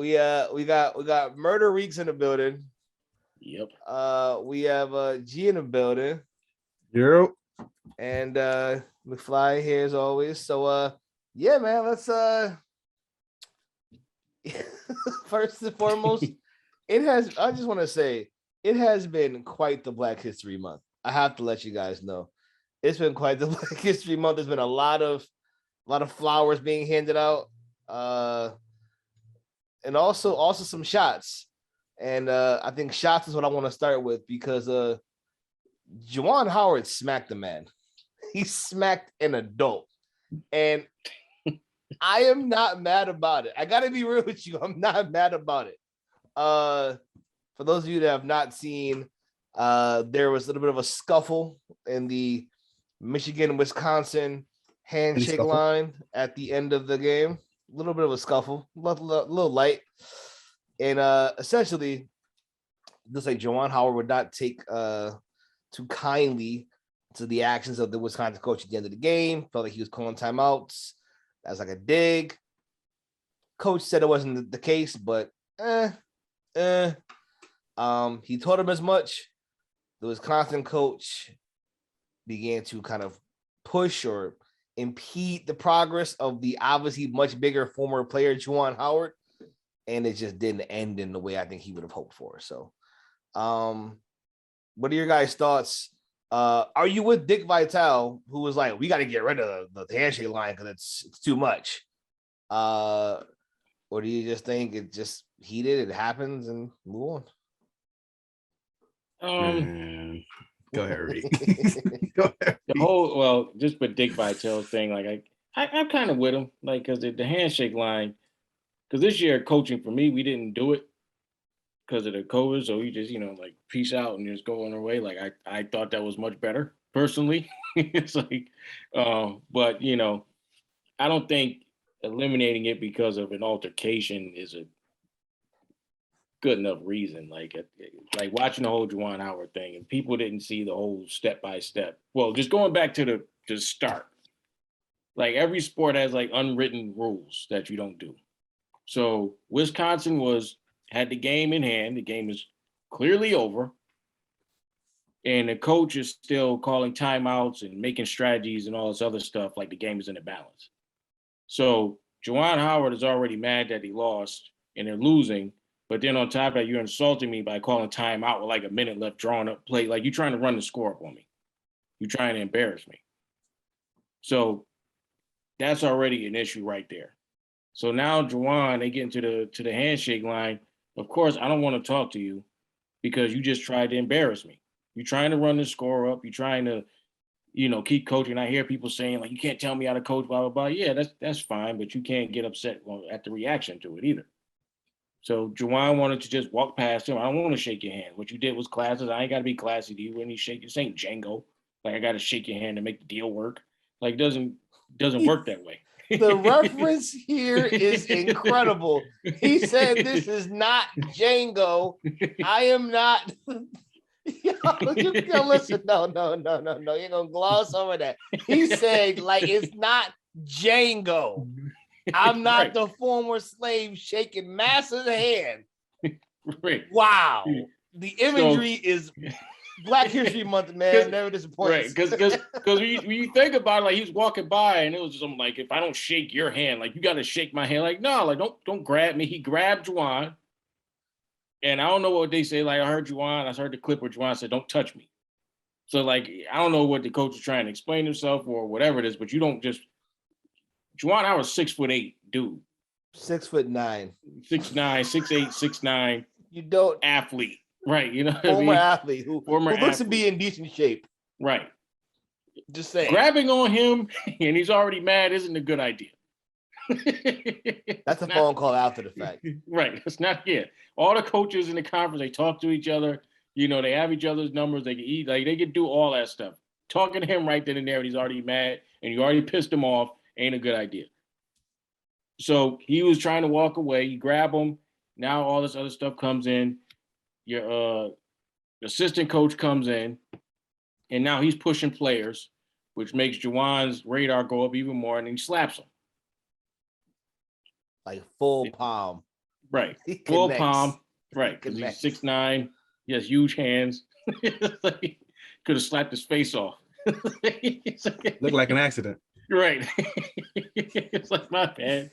we got Murder Reeks in the building. Yep. We have G in the building. Yep. And McFly here as always. So yeah, man, let's first and foremost, I just want to say it has been quite the Black History Month. I have to let you guys know. It's been quite the Black History Month. There's been a lot of flowers being handed out. And also some shots. And I think shots is what I want to start with because Juwan Howard smacked a man. He smacked an adult. And I am not mad about it. I gotta be real with you. I'm not mad about it. For those of you that have not seen, there was a little bit of a scuffle in the Michigan-Wisconsin handshake line at the end of the game. A little bit of a scuffle, a little light. And essentially, just like Juwan Howard would not take too kindly to the actions of the Wisconsin coach at the end of the game. Felt like he was calling timeouts. That's like a dig. Coach said it wasn't the case, but he told him as much. The Wisconsin coach began to kind of push or impede the progress of the obviously much bigger former player Juwan Howard, and it just didn't end in the way I think he would have hoped for. So, what are your guys' thoughts? Are you with Dick Vitale, who was like, we got to get rid of the handshake line because it's too much? Or do you just think it just heated, it happens, and move on? Go ahead, Reed. Go ahead. Just with Dick Vitale's thing, like I'm kind of with him, like because the handshake line, because this year coaching for me, we didn't do it because of the COVID, so we just like peace out and just go on our way. Like I thought that was much better personally. It's like, but I don't think eliminating it because of an altercation is a good enough reason. Like watching the whole Juwan Howard thing, and people didn't see the whole step by step. Well, just going back to the start, like every sport has like unwritten rules that you don't do. So Wisconsin had the game in hand. The game is clearly over, and the coach is still calling timeouts and making strategies and all this other stuff. Like the game is in a balance. So Juwan Howard is already mad that he lost and they're losing. But then on top of that, you're insulting me by calling timeout with like a minute left, drawing up play. Like you're trying to run the score up on me. You're trying to embarrass me. So that's already an issue right there. So now Juwan, they get into the handshake line. Of course, I don't want to talk to you because you just tried to embarrass me. You're trying to run the score up. You're trying to, keep coaching. I hear people saying like, you can't tell me how to coach, blah, blah, blah. Yeah, that's fine, but you can't get upset at the reaction to it either. So Juwan wanted to just walk past him. I don't want to shake your hand. What you did was classy. I ain't got to be classy to you when you shake. This ain't Django. Like I got to shake your hand to make the deal work. Like doesn't work that way. The reference here is incredible. He said, "This is not Django. I am not." Yo, listen. No. You're gonna gloss over that. He said, "Like it's not Django. I'm not right. The former slave shaking master's hand." Right. Wow. The imagery is Black History Month, man. Never disappoints. Right, because when you think about it, like he was walking by and it was just like, if I don't shake your hand, like you got to shake my hand. Like no, like don't grab me. He grabbed Juwan, and I don't know what they say. Like I heard the clip where Juwan said, "Don't touch me." So like I don't know what the coach is trying to explain himself or whatever it is, but you don't just Juwan. I was 6'8" dude. 6'9", 6'9", 6'8", 6'9". You don't athlete. Right, former athlete who looks to be in decent shape. Right. Just saying. Grabbing on him and he's already mad isn't a good idea. That's a phone call after the fact. Right. It's not yet. All the coaches in the conference, they talk to each other. They have each other's numbers. They can eat. Like they can do all that stuff. Talking to him right then and there, and he's already mad, and you already pissed him off. Ain't a good idea. So he was trying to walk away. You grab him. Now all this other stuff comes in. Your assistant coach comes in, and now he's pushing players, which makes Juwan's radar go up even more, and he slaps him. Like full palm. Right. He Full connects. palm. Right. Because he's Connects. 6'9". He has huge hands. Like, could have slapped his face off. Looked like an accident. Right. It's like, my bad.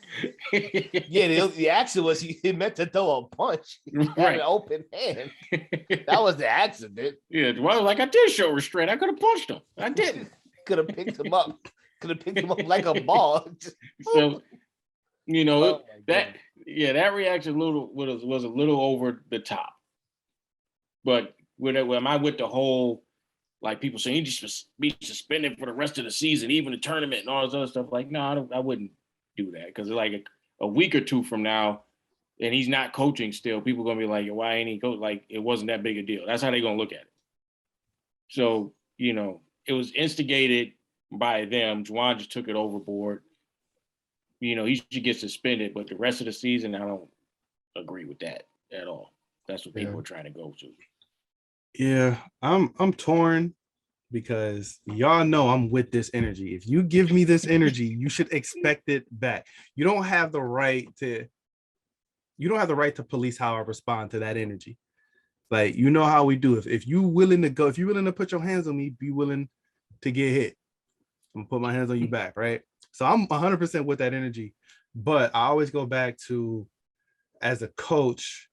Yeah, the action was he meant to throw a punch. He had Right. an open hand. That was the accident. Yeah, well, I was like, I did show restraint. I could have punched him. I didn't. Could have picked him up. Could have picked him up like a ball. So, you know, Oh my that God. yeah, that reaction was a little over the top. But am I with the whole, like, people saying he just be suspended for the rest of the season, even the tournament and all this other stuff? Like, no, I wouldn't do that, because like a week or two from now, and he's not coaching still, people are gonna be like, why ain't he coach? Like, it wasn't that big a deal. That's how they're gonna look at it. So, you know, it was instigated by them. Juwan just took it overboard. You know, he should get suspended, but the rest of the season, I don't agree with that at all. That's what people are trying to go to. Yeah, I'm torn because y'all know I'm with this energy. If you give me this energy, you should expect it back. You don't have the right to police how I respond to that energy. Like, you know how we do. If you're willing to put your hands on me, be willing to get hit. I'm gonna put my hands on you back, right? So I'm 100% with that energy. But I always go back to, as a coach,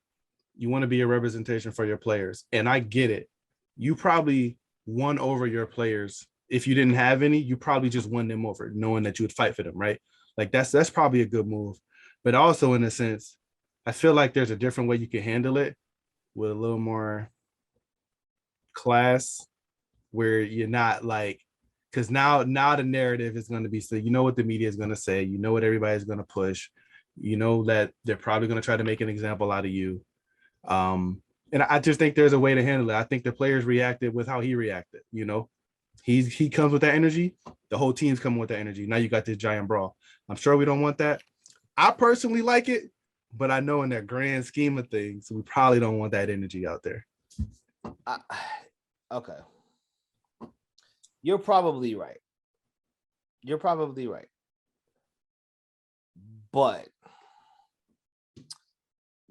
you want to be a representation for your players. And I get it. You probably won over your players. If you didn't have any, you probably just won them over, knowing that you would fight for them, right? Like, that's probably a good move. But also, in a sense, I feel like there's a different way you can handle it with a little more class, where you're not like, because now the narrative is going to be, so you know what the media is going to say, you know what everybody's going to push, you know that they're probably going to try to make an example out of you. And I just think there's a way to handle it. I think the players reacted with how he reacted. You know, he comes with that energy. The whole team's coming with that energy. Now you got this giant brawl. I'm sure we don't want that. I personally like it, but I know in that grand scheme of things, we probably don't want that energy out there. Okay. You're probably right. But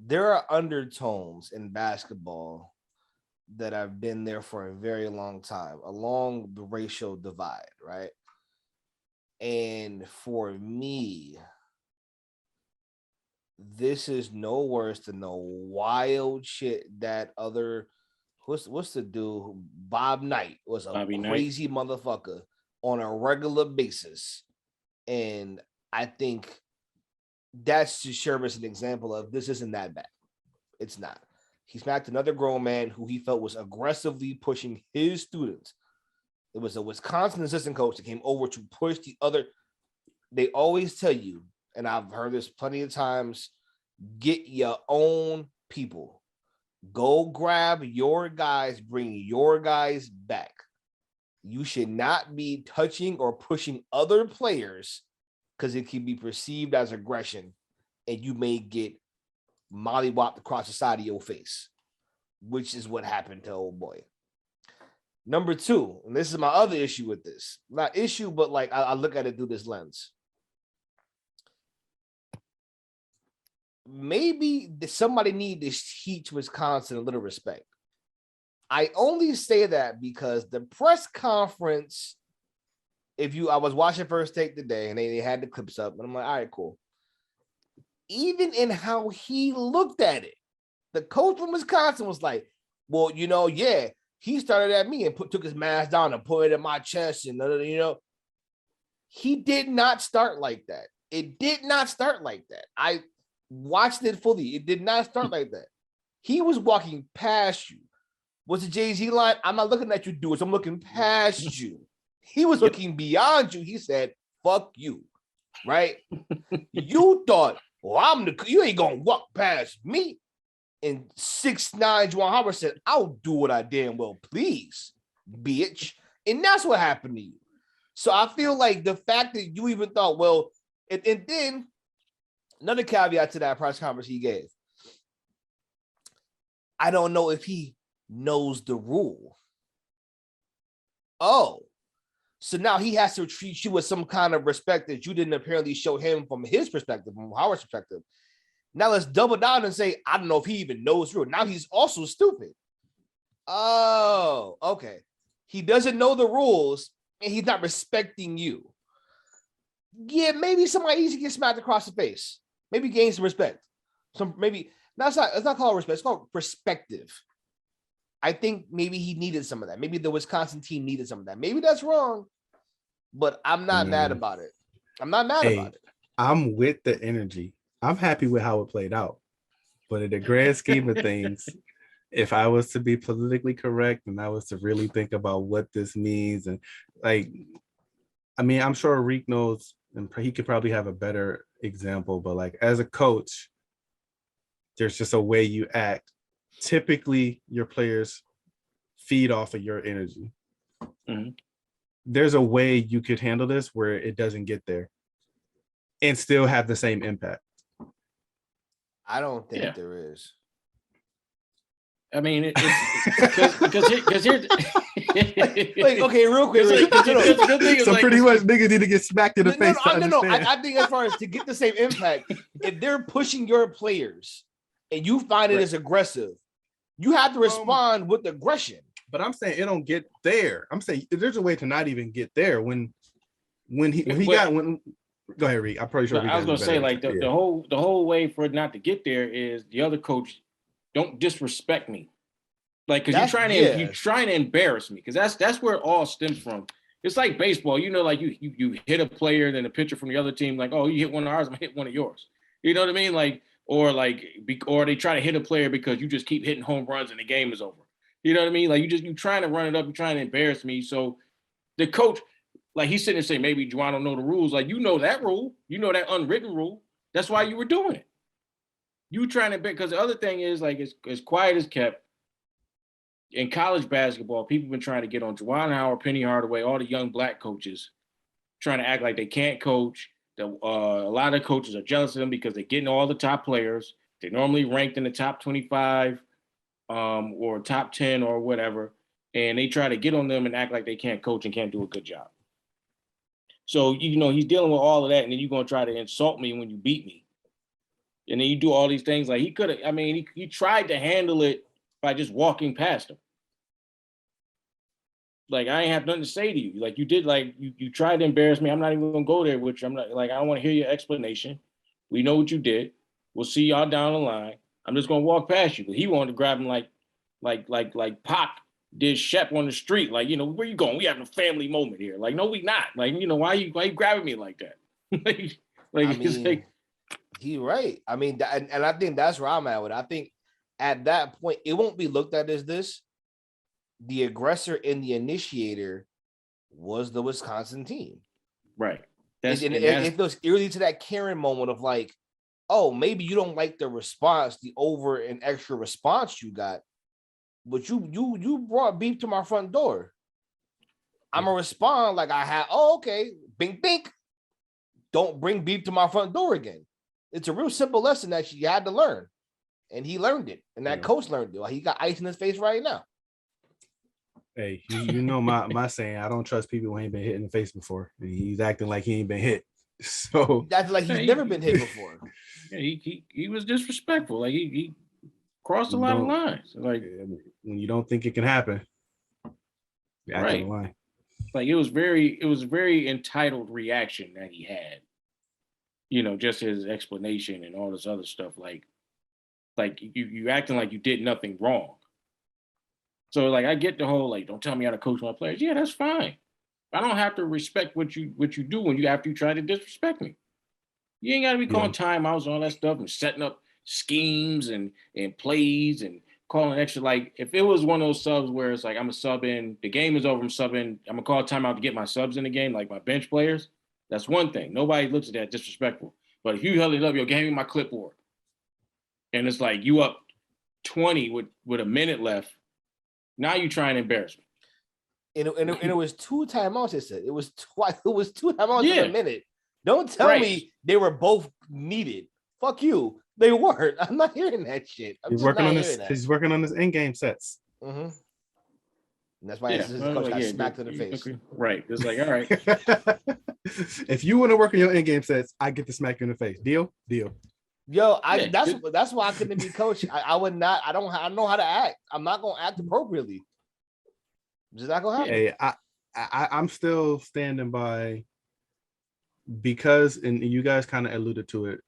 there are undertones in basketball that have been there for a very long time, along the racial divide, right? And for me, this is no worse than the wild shit that other what's the dude? Bob Knight was a Bobby Knight. crazy motherfucker on a regular basis. And I think that's to serve as an example of this isn't that bad. It's not. He smacked another grown man who he felt was aggressively pushing his students. It was a Wisconsin assistant coach that came over to push the other. They always tell you, and I've heard this plenty of times, get your own people. Go grab your guys, bring your guys back. You should not be touching or pushing other players because it can be perceived as aggression and you may get mollywopped across the side of your face, which is what happened to old boy. Number two, and this is my other issue with this. Not issue, but like I look at it through this lens. Maybe somebody need to teach Wisconsin a little respect. I only say that because the press conference, I was watching First Take today and they had the clips up, and I'm like, all right, cool. Even in how he looked at it, the coach from Wisconsin was like, well, you know, yeah, he started at me and took his mask down and put it in my chest, and you know, he did not start like that. It did not start like that. I watched it fully. It did not start like that. He was walking past you. What's the Jay-Z line? I'm not looking at you, dudes. I'm looking past you. He was looking beyond you. He said, fuck you, right? You thought, well, you ain't gonna walk past me. And 6'9" Juwan Howard said, I'll do what I damn well please, bitch. And that's what happened to you. So I feel like the fact that you even thought, well, and then another caveat to that press conference he gave. I don't know if he knows the rule. Oh, so now he has to treat you with some kind of respect that you didn't apparently show him from his perspective, from Howard's perspective. Now let's double down and say, I don't know if he even knows the rule. Now he's also stupid. Oh, okay. He doesn't know the rules and he's not respecting you. Yeah, maybe somebody needs to get smacked across the face. Maybe gain some respect. It's not called respect, it's called perspective. I think maybe he needed some of that. Maybe the Wisconsin team needed some of that. Maybe that's wrong, but I'm not mad about it. I'm not mad about it. I'm with the energy. I'm happy with how it played out. But in the grand scheme of things, if I was to be politically correct and I was to really think about what this means, and like, I mean, I'm sure Reek knows, and he could probably have a better example, but like as a coach, there's just a way you act. Typically, your players feed off of your energy. Mm-hmm. There's a way you could handle this where it doesn't get there and still have the same impact. I don't think there is. I mean, because here's like, okay, real quick. So pretty much niggas need to get smacked in the face. No. I think as far as to get the same impact, if they're pushing your players and you find it as aggressive, you have to respond with aggression. But I'm saying it don't get there. I'm saying there's a way to not even get there. Go ahead, Reek. I'm pretty sure. I was gonna say like the whole way for it not to get there is the other coach don't disrespect me, like because you're trying to embarrass me, because that's where it all stems from. It's like baseball, you know, like you hit a player, then a pitcher from the other team, like, oh, you hit one of ours, I'm gonna hit one of yours. You know what I mean? Like, or they try to hit a player because you just keep hitting home runs and the game is over. You know what I mean? Like you trying to run it up, you're trying to embarrass me. So the coach, like he's sitting there saying, maybe Juwan don't know the rules. Like, you know that rule, you know that unwritten rule. That's why you were doing it. You trying to, because the other thing is, like, as quiet as kept in college basketball, people have been trying to get on Juwan Howard, Penny Hardaway, all the young black coaches, trying to act like they can't coach. A lot of coaches are jealous of them because they're getting all the top players. They're normally ranked in the top 25 or top 10 or whatever. And they try to get on them and act like they can't coach and can't do a good job. So, you know, he's dealing with all of that. And then you're going to try to insult me when you beat me. And then you do all these things. Like, he could have, I mean, he tried to handle it by just walking past him. Like, I ain't have nothing to say to you. Like, you did, like, you tried to embarrass me. I'm not even going to go there with you. I'm not, like, I don't want to hear your explanation. We know what you did. We'll see y'all down the line. I'm just going to walk past you. But he wanted to grab him like Pac did Shep on the street. Like, you know, where you going? We having a family moment here. Like, no, we not. Like, you know, why you grabbing me like that? He right. I mean, and I think that's where I'm at with it. I think at that point, it won't be looked at as this. The aggressor and the initiator was the Wisconsin team. Right. It goes eerily to that Karen moment of like, oh, maybe you don't like the response, the over and extra response you got, but you brought beef to my front door. I'm gonna respond like I have. Oh, okay, bink bink. Don't bring beef to my front door again. It's a real simple lesson that you had to learn, and he learned it, and that coach learned it. Like, he got ice in his face right now. Hey, you know my saying, I don't trust people who ain't been hit in the face before. And he's acting like he ain't been hit. So that's like he's never been hit before. Yeah, he was disrespectful. Like he crossed a lot of lines. Like, when you don't think it can happen, you're acting line. Like, it was very entitled reaction that he had. You know, just his explanation and all this other stuff. Like you acting like you did nothing wrong. So, like, I get the whole, like, don't tell me how to coach my players. Yeah, that's fine. I don't have to respect what you do after you try to disrespect me. You ain't got to be calling timeouts and all that stuff and setting up schemes and plays and calling extra. Like, if it was one of those subs where it's like, I'm a sub in, the game is over, I'm subbing, I'm going to call a timeout to get my subs in the game, like my bench players, that's one thing. Nobody looks at that disrespectful. But if you held it up, yo, give me my clipboard. And it's like, you up 20 with a minute left. Now you try and embarrass me. And it was 2 timeouts. It said it was twice. It was 2 timeouts in a minute. Don't tell me they were both needed. Fuck you. They weren't. I'm not hearing that shit. He's working on this. He's working on his in-game sets. Mm-hmm. And that's why his coach got smacked in the face. Right. It's like, all right. If you want to work on your in-game sets, I get to smack you in the face. Deal. Yo, Yeah, that's why I couldn't be coach. I would not. I don't know how to act. I'm not gonna act appropriately. Just not gonna happen. Hey, I'm still standing by because, and you guys kind of alluded to it.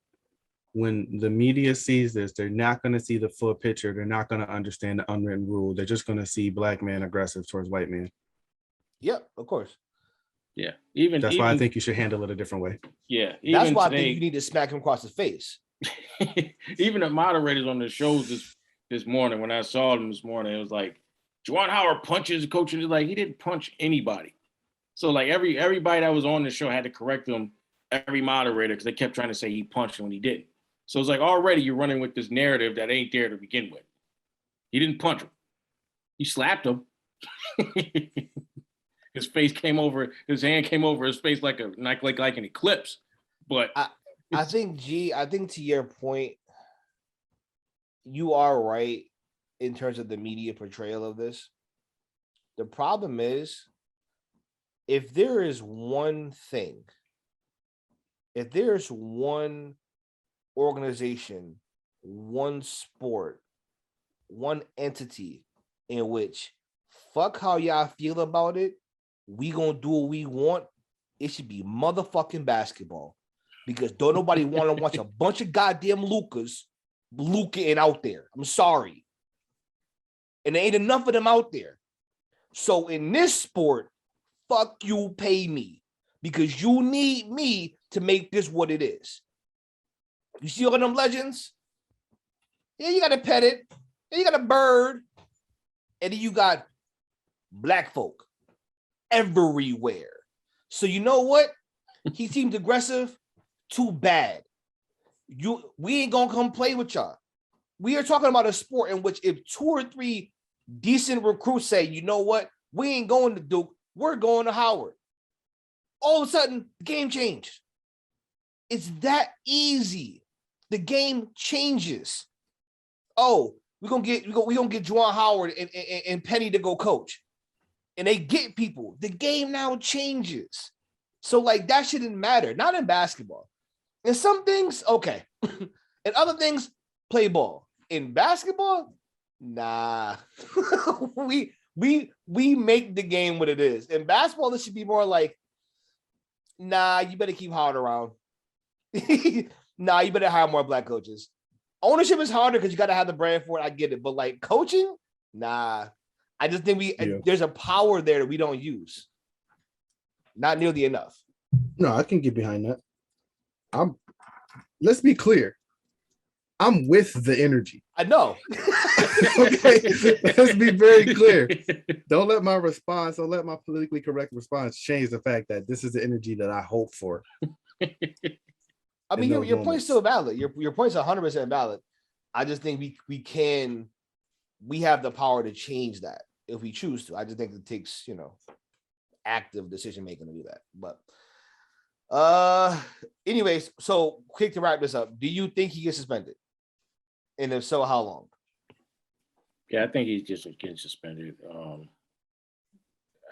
When the media sees this, they're not going to see the full picture. They're not going to understand the unwritten rule. They're just going to see black man aggressive towards white man. Yep, of course. yeah. That's why I think you should handle it a different way. Yeah, That's even why I today, think you need to smack him across the face. even the moderators on the shows this morning, when I saw them this morning, it was like Juwan Howard punches coach, and like he didn't punch anybody. So like everybody that was on the show had to correct him, every moderator, because they kept trying to say he punched when he didn't. So it's like already you're running with this narrative that ain't there to begin with. He didn't punch him. He slapped him. His face came over, his hand came over his face like an eclipse. But I think to your point, you are right in terms of the media portrayal of this. The problem is, if there is one thing, if there's one organization, one sport, one entity in which fuck how y'all feel about it, we gonna do what we want, it should be motherfucking basketball. Because don't nobody want to watch a bunch of goddamn Luka out there. I'm sorry. And there ain't enough of them out there. So in this sport, fuck you, pay me. Because you need me to make this what it is. You see all them legends? Yeah, you got to pet it. Yeah, you got a bird. And then you got black folk everywhere. So you know what? He seemed aggressive. Too bad. We ain't gonna come play with y'all. We are talking about a sport in which if 2 or 3 decent recruits say, you know what, we ain't going to Duke, we're going to Howard. All of a sudden, the game changed. It's that easy. The game changes. Oh, we're gonna get Juwan Howard and Penny to go coach. And they get people. The game now changes. So like that shouldn't matter. Not in basketball. In some things, okay. In other things, play ball. In basketball, nah. we make the game what it is. In basketball, this should be more like, nah, you better keep Howard around. Nah, you better hire more black coaches. Ownership is harder because you got to have the brand for it. I get it. But like coaching, nah. I just think there's a power there that we don't use. Not nearly enough. No, I can get behind that. Let's be clear. I'm with the energy. I know. Okay, let's be very clear. Don't let my politically correct response change the fact that this is the energy that I hope for. I mean, your point's still valid. Your point's 100% valid. I just think we have the power to change that if we choose to. I just think it takes, active decision making to do that. But anyways, so quick to wrap this up. Do you think he gets suspended? And if so, how long? Yeah, I think he's just getting suspended.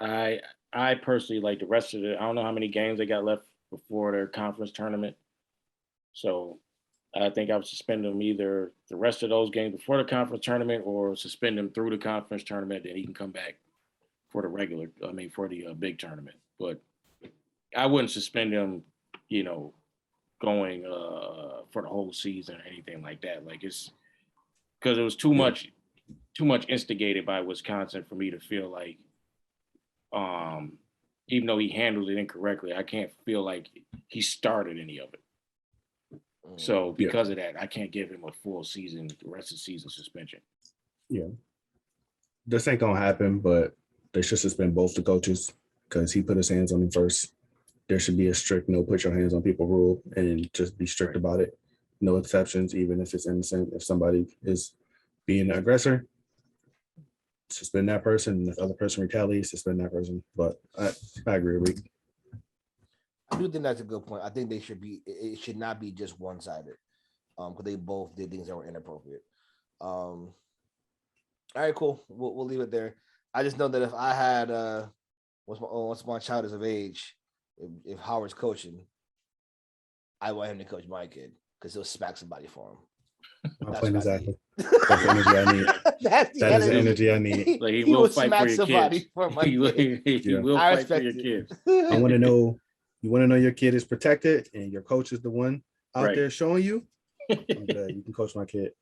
I personally, like the rest of I don't know how many games they got left before their conference tournament. So I think I would suspend him either the rest of those games before the conference tournament or suspend him through the conference tournament, then he can come back for the big tournament. But I wouldn't suspend him, going for the whole season or anything like that. Like it's because it was too much instigated by Wisconsin for me to feel like, even though he handled it incorrectly, I can't feel like he started any of it. So because of that, I can't give him a full season, the rest of the season suspension. Yeah. This ain't gonna happen, but they should suspend both the coaches because he put his hands on him first. There should be a strict no put your hands on people rule and just be strict about it. No exceptions, even if it's innocent. If somebody is being an aggressor, suspend that person. And if the other person retaliates, suspend that person. But I agree with Reek. I do think that's a good point. I think it should not be just one-sided. Because they both did things that were inappropriate. All right, cool. We'll leave it there. I just know that if I had once my child is of age, if Howard's coaching, I want him to coach my kid because he'll smack somebody for him. My That's point what I exactly. That's the energy I need. That's That is the energy I need. Like he He will will fight smack for your somebody kids. for my He will, kid. he Yeah. will I fight for respect your it. kids. I want to know. You want to know your kid is protected, and your coach is the one out Right. there showing you. I'm good. You can coach my kid.